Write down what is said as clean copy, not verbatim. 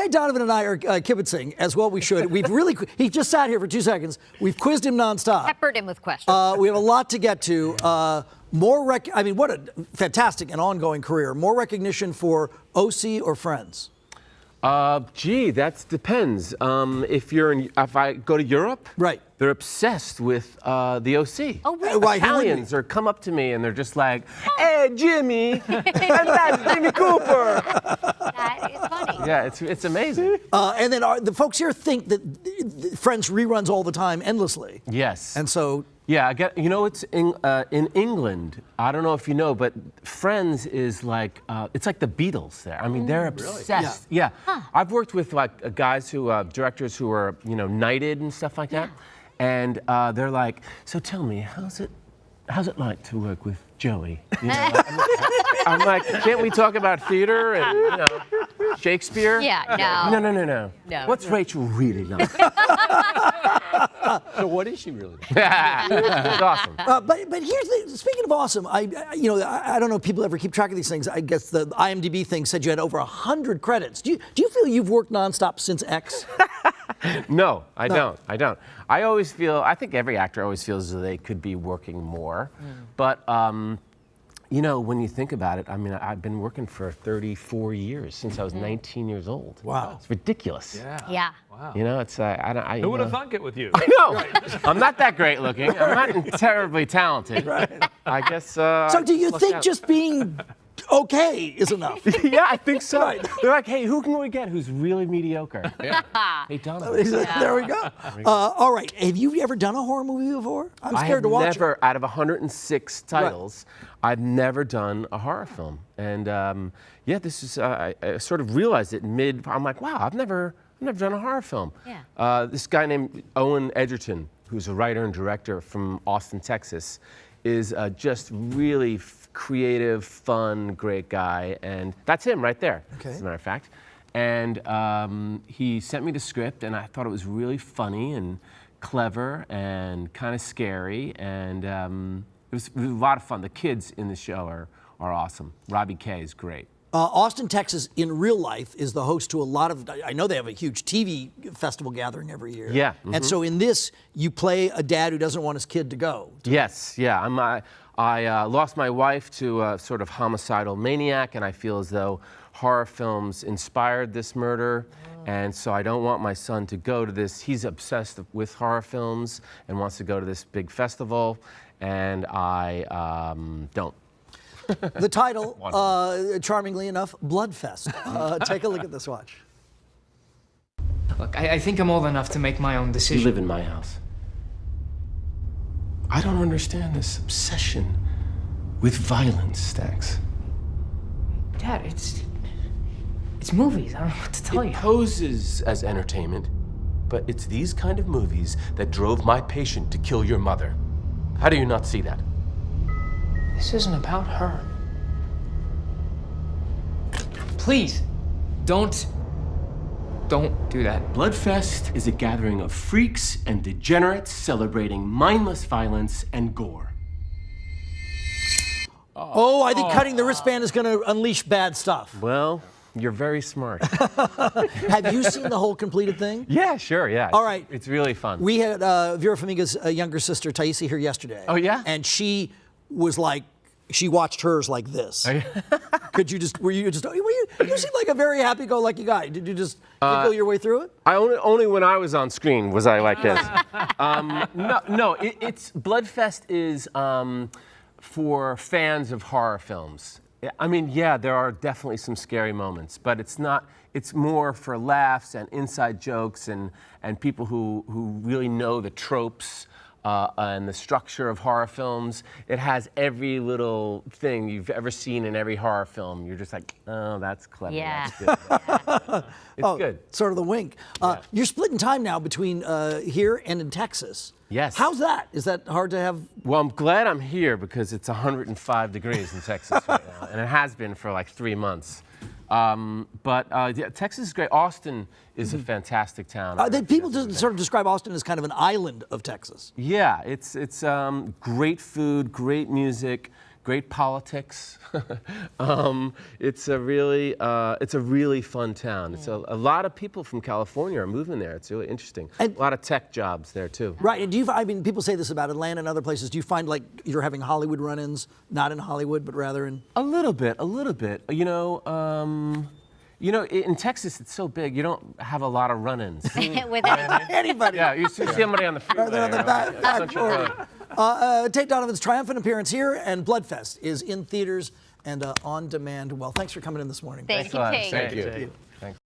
Tate Donovan and I are kibitzing, as well we should. We've really, he just sat here for 2 seconds. We've quizzed him nonstop. Peppered him with questions. We have a lot to get to. I mean, what a fantastic and ongoing career. More recognition for OC or Friends? Gee, that depends. If I go to Europe, right, they're obsessed with the OC. Oh, really? Right, Italians are come up to me and they're just like, "Hey, Jimmy, and that's Jimmy Cooper." That is funny. Yeah, it's amazing. And then the folks here think that Friends reruns all the time, endlessly. Yes. And so. Yeah, it's in England. I don't know if you know, but Friends is like it's like the Beatles there. I mean, they're obsessed. Really? Yeah. Huh. I've worked with like guys directors who are knighted and stuff like that, and they're like, "So tell me, how's it like to work with Joey?" I'm like, "Can't we talk about theater and Shakespeare?" Yeah, No. What's Rachel really like? So what is she really? It's awesome. But here's speaking of awesome, I don't know if people ever keep track of these things. I guess the IMDb thing said you had over 100 credits. Do you feel you've worked nonstop since X? No, I don't. I think every actor always feels as though they could be working more. But when you think about it, I mean, I've been working for 34 years since I was 19 years old. Wow. It's ridiculous. Yeah. Wow. It's Who would have thunk it with you? I know. Right. I'm not that great looking. I'm not terribly talented. Right. I guess. So do you think just being okay is enough? Yeah, I think so. Right. They're like, "Hey, who can we get who's really mediocre?" Yeah. Hey, Donovan. There we go. All right. Have you ever done a horror movie before? I'm scared to watch it. Out of 106 titles, I've never done a horror film. And this is, I sort of realized it I'm like, wow, I've never done a horror film. Yeah. This guy named Owen Edgerton, who's a writer and director from Austin, Texas, is just really creative, fun, great guy. And that's him right there, as a matter of fact. And he sent me the script, and I thought it was really funny and clever and kind of scary. And it was a lot of fun. The kids in the show are awesome. Robbie Kay is great. Austin, Texas, in real life, is the host to a lot of, I know they have a huge TV festival gathering every year. Yeah. And so in this, you play a dad who doesn't want his kid to go. Yes, yeah. I lost my wife to a sort of homicidal maniac, and I feel as though horror films inspired this murder. And so I don't want my son to go to this. He's obsessed with horror films and wants to go to this big festival, and I don't. The title, charmingly enough, Bloodfest. Take a look at this, watch. Look, I think I'm old enough to make my own decision. You live in my house. I don't understand this obsession with violence, Stax. Dad, it's movies. I don't know what to tell you. It poses as entertainment, but it's these kind of movies that drove my patient to kill your mother. How do you not see that? This isn't about her. Please, don't do that. Bloodfest is a gathering of freaks and degenerates celebrating mindless violence and gore. Oh, I think cutting the wristband is going to unleash bad stuff. Well, you're very smart. Have you seen the whole completed thing? Yeah, sure, yeah. All right. It's really fun. We had Vera Farmiga's younger sister, Taisi, here yesterday. Oh, yeah? And she was like, she watched hers like this. You seem like a very happy-go-lucky guy. Did you just giggle your way through it? Only when I was on screen was I like this. It's Bloodfest is for fans of horror films. I mean, yeah, there are definitely some scary moments, but it's not. It's more for laughs and inside jokes and people who really know the tropes and the structure of horror films. It has every little thing you've ever seen in every horror film. You're just like, oh, that's clever. Yeah. That's good. It's good. Sort of the wink. You're splitting time now between here and in Texas. Yes. How's that? Is that hard to have? Well, I'm glad I'm here because it's 105 degrees in Texas right now, and it has been for like 3 months. Yeah, Texas is great. Austin is a fantastic town. People sort of describe Austin as kind of an island of Texas. Yeah, it's great food, great music, great politics. It's a really fun town. It's a lot of people from California are moving there. It's really interesting. And a lot of tech jobs there too. Right, and I mean, people say this about Atlanta and other places. Do you find like you're having Hollywood run-ins, not in Hollywood, but rather in? A little bit. You know, in Texas, it's so big, you don't have a lot of run-ins. With Anybody. Yeah, you see somebody on the freeway. They're on the right? back 40. Tate Donovan's triumphant appearance here, and Bloodfest is in theaters and on demand. Well, thanks for coming in this morning. Thank you, a lot. Tate. Thank you. Tate.